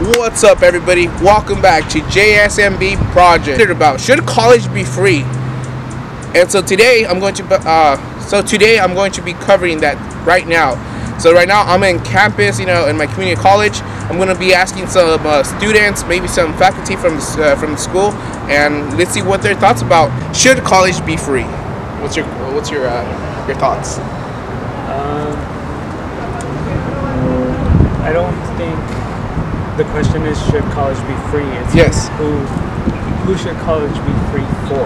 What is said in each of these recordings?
What's up, everybody? Welcome back to JSMB Project. About should college be free? And so today I'm going to be covering that right now. So right now I'm in campus, in my community college. I'm going to be asking some students, maybe some faculty from the school, and let's see what their thoughts about should college be free. What's your thoughts? I don't think the question is should college be free. It's yes. Who should college be free for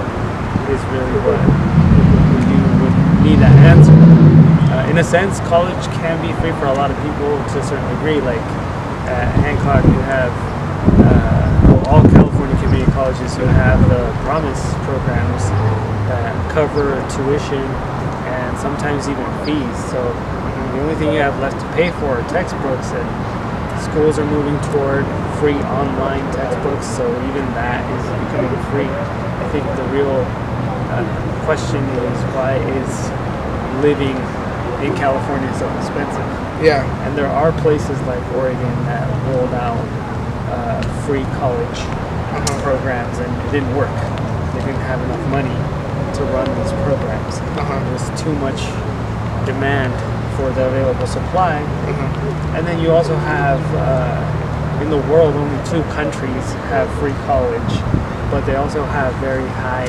is really what you would need that answer. In a sense, college can be free for a lot of people to a certain degree. Like at Hancock, you have all California community colleges who have the Promise programs that cover tuition and sometimes even fees. So the only thing you have left to pay for are textbooks, and schools are moving toward free online textbooks, so even that is becoming free. I think the real question is, why is living in California so expensive? Yeah. And there are places like Oregon that rolled out free college programs, and it didn't work. They didn't have enough money to run these programs. There was too much demand for the available supply. And then you also have, in the world, only 2 countries have free college, but they also have very high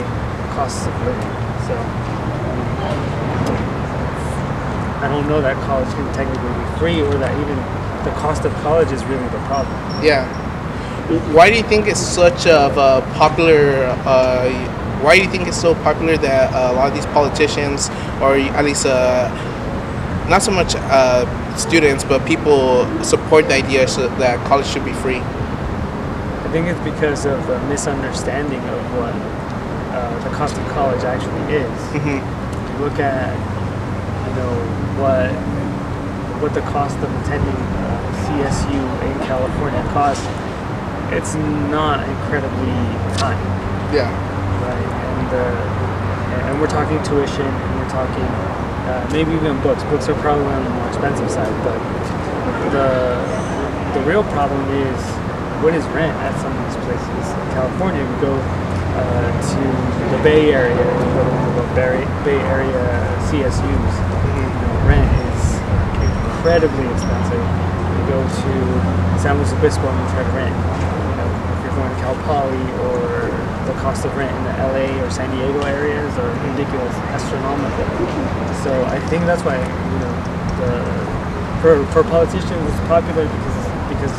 costs of living. So I don't know that college can technically be free, or that even the cost of college is really the problem. Yeah. Why do you think it's such a popular? Why do you think it's so popular that a lot of these politicians, or at least not so much students, but people support the idea that college should be free? I think it's because of a misunderstanding of what the cost of college actually is. You look at, what the cost of attending CSU in California costs. It's not incredibly high. Yeah. Right, and we're talking tuition, and we're talking maybe even books. Books are probably on the more expensive side, but the real problem is, what is rent at some of these places? In California, we go to the Bay Area, we go to the Bay Area CSUs. Rent is incredibly expensive. You go to San Luis Obispo and you try to rent. If you're going to Cal Poly, or the cost of rent in the LA or San Diego areas are ridiculous, astronomical. So I think that's why, for politicians it's popular because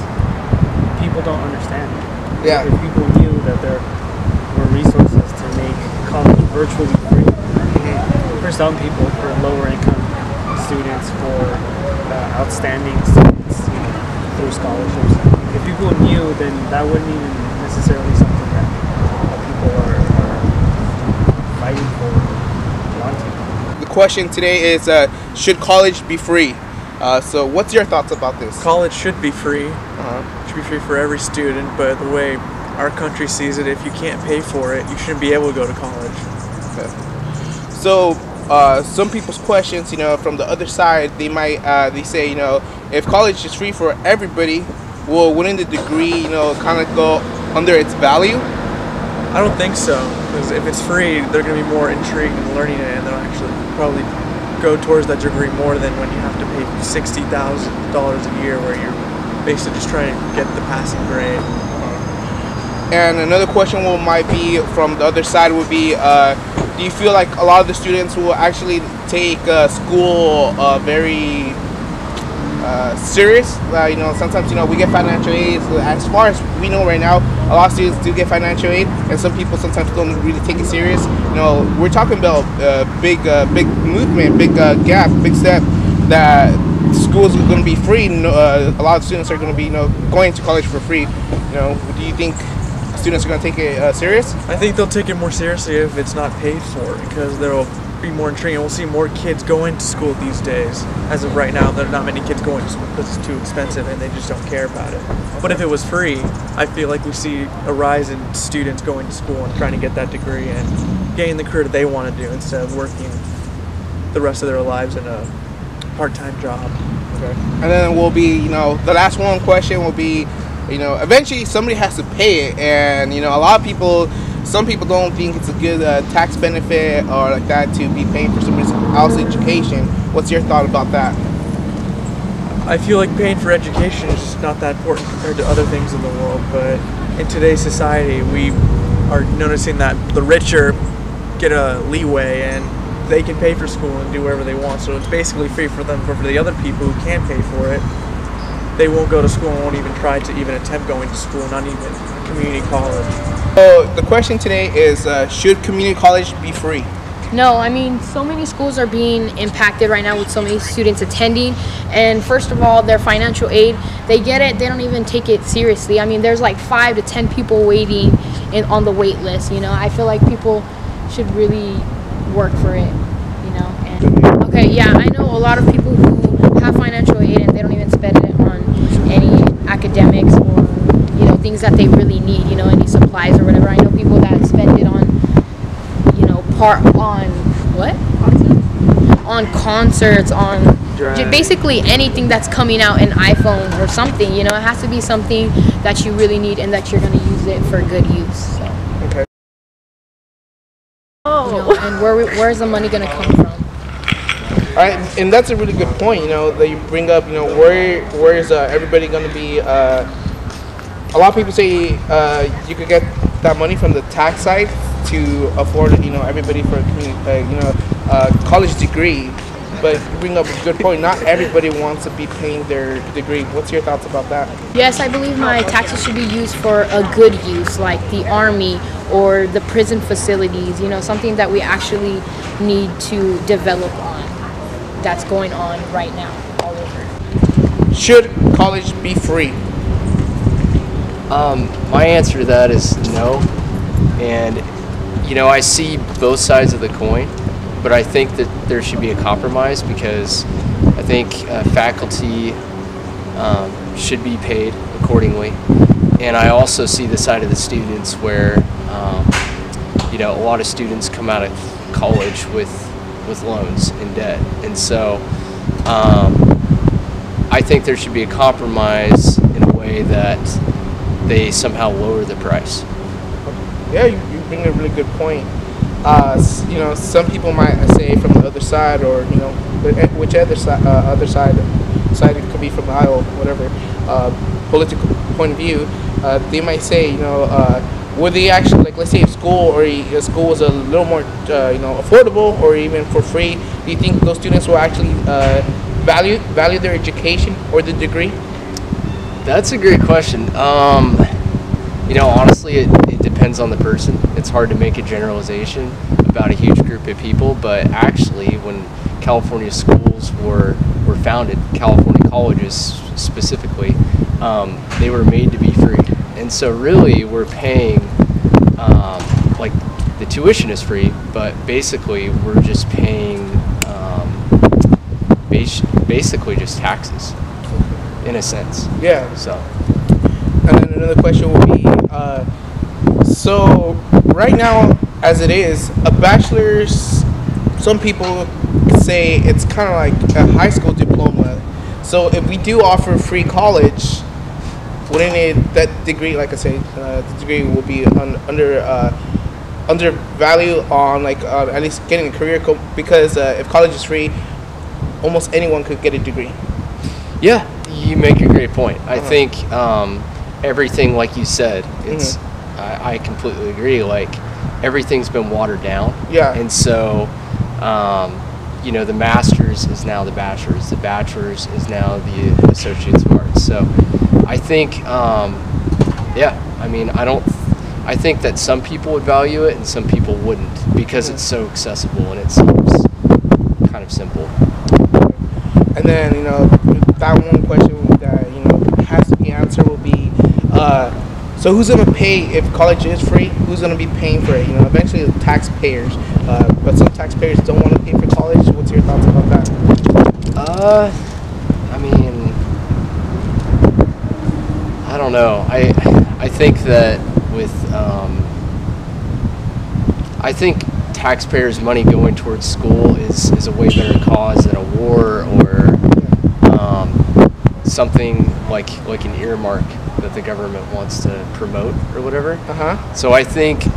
people don't understand it. Yeah. If people knew that there were resources to make college virtually free for some people, for lower income students, for outstanding students, through scholarships. If people knew, then that wouldn't even necessarily something that people are fighting for, wanting. The question today is, should college be free? So what's your thoughts about this? College should be free. It should be free for every student, but the way our country sees it, if you can't pay for it, you shouldn't be able to go to college. Okay. So some people's questions, from the other side, they might they say, if college is free for everybody, well, wouldn't the degree, kind of go under its value? I don't think so, because if it's free, they're going to be more intrigued in learning it, and they'll actually probably go towards that degree more than when you have to pay $60,000 a year, where you're basically just trying to get the passing grade. And another question might be from the other side would be, do you feel like a lot of the students will actually take school very serious? Sometimes we get financial aid. As far as we know right now, a lot of students do get financial aid, and some people sometimes don't really take it serious. We're talking about big movement, big gap, big step that schools are going to be free. A lot of students are going to be going to college for free. Do you think students are going to take it serious? I think they'll take it more seriously if it's not paid for, because there will be more intriguing. We'll see more kids going to school these days. As of right now, there are not many kids going to school because it's too expensive and they just don't care about it. But if it was free, I feel like we see a rise in students going to school and trying to get that degree and getting the career that they want to do instead of working the rest of their lives in a part-time job. Okay. And then will be, the last one question will be, You know, eventually somebody has to pay it, and you know, a lot of people, some people don't think it's a good tax benefit or like that to be paying for somebody else's education. What's your thought about that? I feel like paying for education is just not that important compared to other things in the world, but in today's society, we are noticing that the richer get a leeway and they can pay for school and do whatever they want, so it's basically free for them. But for the other people who can't pay for it, they won't go to school and won't even try to even attempt going to school, not even community college. So the question today is, should community college be free? No, I mean, so many schools are being impacted right now with so many students attending. And first of all, their financial aid, they get it, they don't even take it seriously. I mean, there's like 5 to 10 people waiting on the wait list, you know. I feel like people should really work for it, you know. And okay, yeah, I know a lot of people who have financial aid and they don't even spend it on any academics or, you know, things that they really need, you know, any supplies or whatever. I know people that spend it on, you know, on concerts, on basically anything that's coming out, an iPhone or something, you know. It has to be something that you really need and that you're going to use it for good use. So. Okay. You know, and where's the money going to come from? All right, and that's a really good point, you know, that you bring up. You know, where is everybody going to be? A lot of people say you could get that money from the tax side to afford, you know, everybody for a community, college degree. But you bring up a good point. Not everybody wants to be paying their degree. What's your thoughts about that? Yes, I believe my taxes should be used for a good use, like the army or the prison facilities, you know, something that we actually need to develop on, that's going on right now all over. Should college be free? My answer to that is no. And, you know, I see both sides of the coin, but I think that there should be a compromise, because I think faculty should be paid accordingly. And I also see the side of the students where, you know, a lot of students come out of college with loans and debt. And so I think there should be a compromise in a way that they somehow lower the price. Yeah, you bring a really good point. You know, some people might say from the other side, or you know, which other side it could be from the aisle, whatever political point of view. They might say, you know, would they actually, like, let's say if school was a little more, you know, affordable or even for free, do you think those students will actually value their education or the degree? That's a great question. You know, honestly, it depends on the person. It's hard to make a generalization about a huge group of people, but actually, when California schools were founded, California colleges specifically, they were made to be free. And so really, we're paying, like, the tuition is free, but basically, we're just paying basically just taxes, in a sense. Yeah. So. And then another question will be, so right now, as it is, a bachelor's, some people say it's kind of like a high school diploma. So if we do offer free college, wouldn't that degree, like I say, the degree will be undervalued on, like, at least getting a career, because if college is free, almost anyone could get a degree. Yeah, you make a great point. I think everything, like you said, it's I completely agree. Like, everything's been watered down. Yeah. And so, you know, the master's is now the bachelor's. The bachelor's is now the associate's of arts. So, I think, yeah. I mean, I think that some people would value it and some people wouldn't, because it's so accessible and it seems kind of simple. And then, you know, that one question that, you know, has to be answered will be, so who's going to pay if college is free? Who's going to be paying for it? You know, eventually the taxpayers. But some taxpayers don't want to pay for college. What's your thoughts about that? I mean, I don't know. I think that with, I think taxpayers' money going towards school is a way better cause than a war or something like an earmark that the government wants to promote or whatever. So I think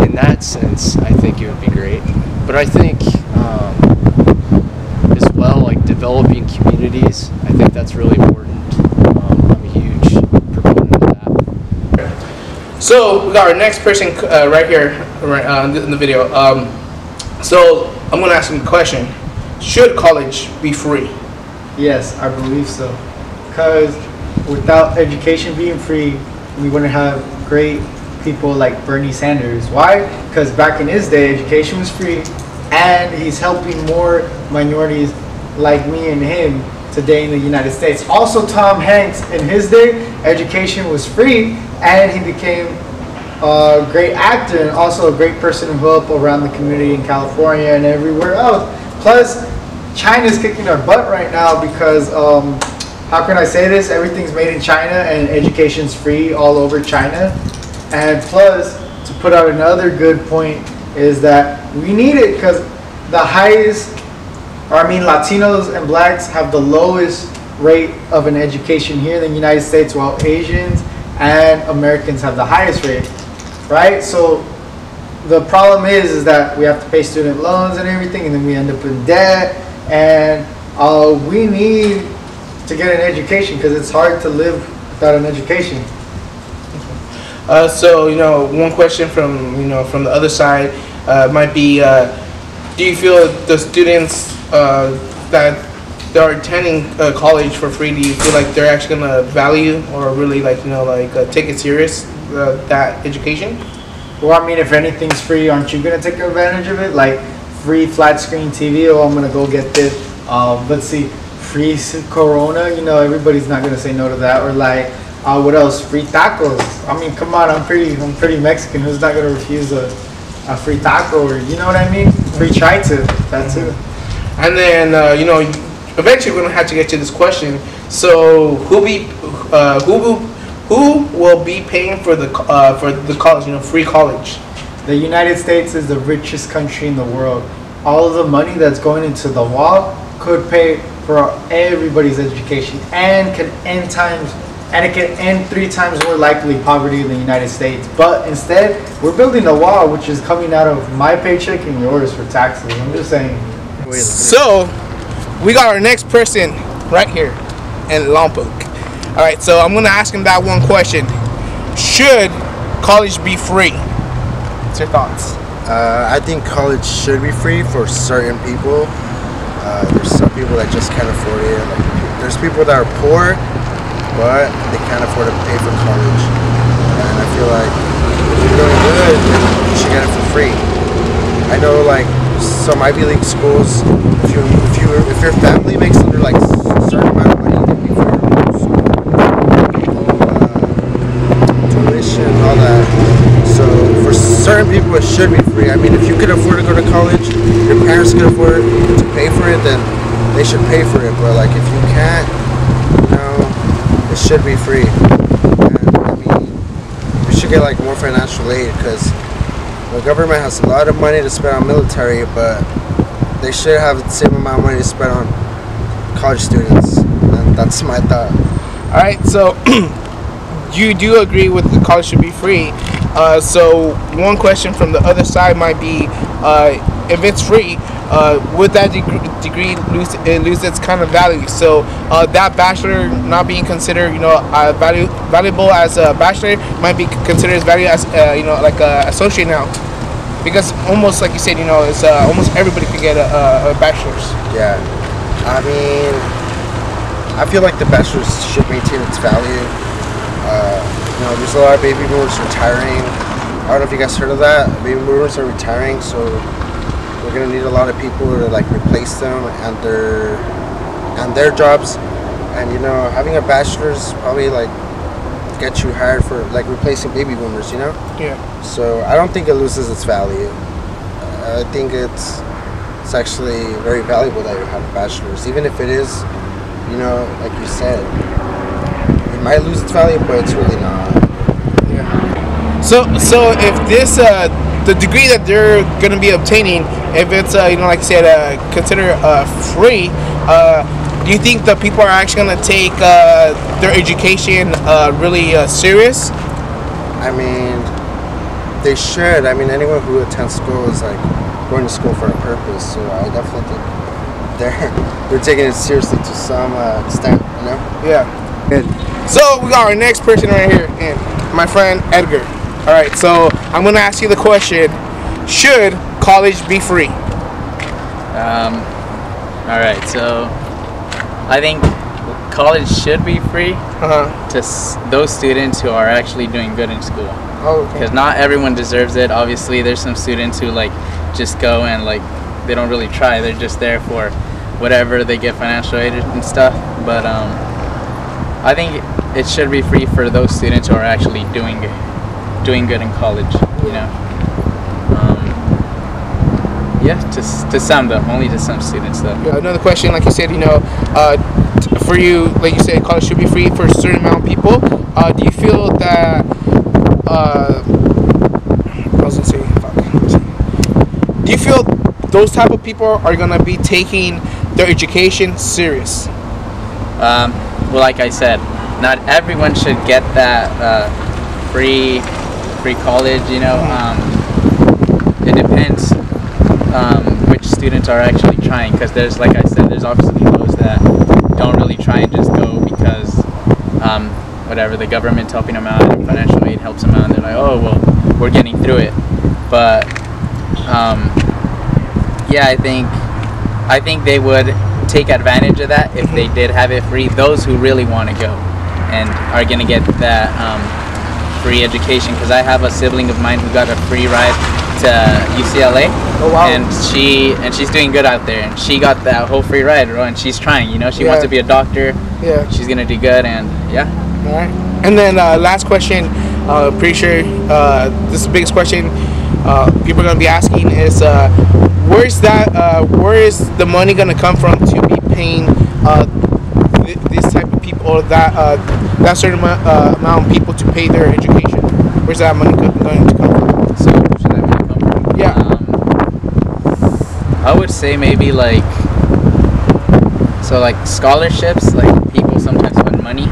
in that sense, I think it would be great. But I think as well, like developing communities, I think that's really important. I'm a huge proponent of that. So we got our next person right here, in the video. So I'm gonna ask him a question: should college be free? Yes, I believe so. Because without education being free, we wouldn't have great people like Bernie Sanders. Why? Because back in his day, education was free, and he's helping more minorities like me and him today in the United States. Also, Tom Hanks, in his day, education was free, and he became a great actor and also a great person who helped around the community in California and everywhere else. Plus, China's kicking our butt right now because, how can I say this? Everything's made in China and education's free all over China. And plus, to put out another good point, is that we need it because Latinos and blacks have the lowest rate of an education here in the United States, while Asians and Americans have the highest rate, right? So the problem is that we have to pay student loans and everything, and then we end up in debt. And we need to get an education because it's hard to live without an education. So one question from from the other side might be: do you feel the students that are attending college for free? Do you feel like they're actually gonna value or really take it serious that education? Well, I mean, if anything's free, aren't you gonna take advantage of it? Like free flat screen TV. Oh, I'm gonna go get this. Let's see, free Corona. Everybody's not gonna say no to that. Or like, what else? Free tacos. I mean, come on, I'm pretty Mexican. Who's not gonna refuse a free taco? Or you know what I mean? Free chai too. That too. And then eventually we're gonna have to get to this question. So who will be paying for the college? Free college. The United States is the richest country in the world. All of the money that's going into the wall could pay for everybody's education and it can end 3 times more likely poverty in the United States. But instead, we're building a wall which is coming out of my paycheck and yours for taxes. I'm just saying. So we got our next person right here in Lompoc. All right, so I'm gonna ask him that one question: should college be free? What's your thoughts? I think college should be free for certain people. There's some people that just can't afford it. There's people that are poor, but they can't afford to pay for college. And I feel like if you're doing good, you should get it for free. I know some Ivy League schools, if your family makes under a certain amount of money, you can pay for your school, tuition, all that. So for certain people, it should be free. I mean, if you could afford to go to college, your parents could afford to pay for it, then they should pay for it. But if you can't, it should be free. And I mean, we should get more financial aid because the government has a lot of money to spend on military, but they should have the same amount of money to spend on college students. And that's my thought. All right, so you do agree with the college should be free. So one question from the other side might be, if it's free, would that degree lose its kind of value? So that bachelor not being considered, valuable as a bachelor might be considered as value as, like a associate now, because almost like you said, it's almost everybody can get a bachelor's. Yeah, I mean, I feel like the bachelor's should maintain its value. There's a lot of baby boomers retiring. I don't know if you guys heard of that. Baby boomers are retiring, so we're gonna need a lot of people to replace them and their jobs. And having a bachelor's probably get you hired for replacing baby boomers. Yeah. So I don't think it loses its value. I think it's actually very valuable that you have a bachelor's, even if it is, like you said. It might lose its value, but it's really not. Yeah. So if this the degree that they're gonna be obtaining, if it's like you said, considered free, do you think the people are actually going to take their education really serious? I mean, they should. I mean, anyone who attends school is like going to school for a purpose. So I definitely think they're taking it seriously to some extent. You know? Yeah. Good. So we got our next person right here, and my friend Edgar. All right. So I'm going to ask you the question: should college be free? All right. So I think college should be free to those students who are actually doing good in school. Oh, okay. Because not everyone deserves it. Obviously, there's some students who like just go and like they don't really try. They're just there for whatever they get financial aid and stuff. But I think it should be free for those students who are actually doing good in college. You know. Yeah, to some though, only to some students though. Yeah, another question, like you said, you know, for you, like you said, college should be free for a certain amount of people. Do you feel that? I was gonna say, do you feel those type of people are gonna be taking their education serious? Well, like I said, not everyone should get that free college. You know, it depends. Which students are actually trying, because there's, like I said, there's obviously those that don't really try and just go because whatever, the government's helping them out and financial aid helps them out, and they're like, oh well, we're getting through it. But yeah, I think they would take advantage of that if they did have it free. Those who really want to go and are going to get that free education, because I have a sibling of mine who got a free ride to UCLA. Oh wow! And she's doing good out there, and she got that whole free ride, bro. And she's trying, you know, she wants to be a doctor. Yeah. She's gonna do good, and yeah. All right. And then last question, pretty sure this is the biggest question people are gonna be asking is where is the money gonna come from to be paying this type of people, or that certain amount of people to pay their education? Where's that money going to come from? So should that money come from? Yeah. I would say maybe like scholarships, like people sometimes put money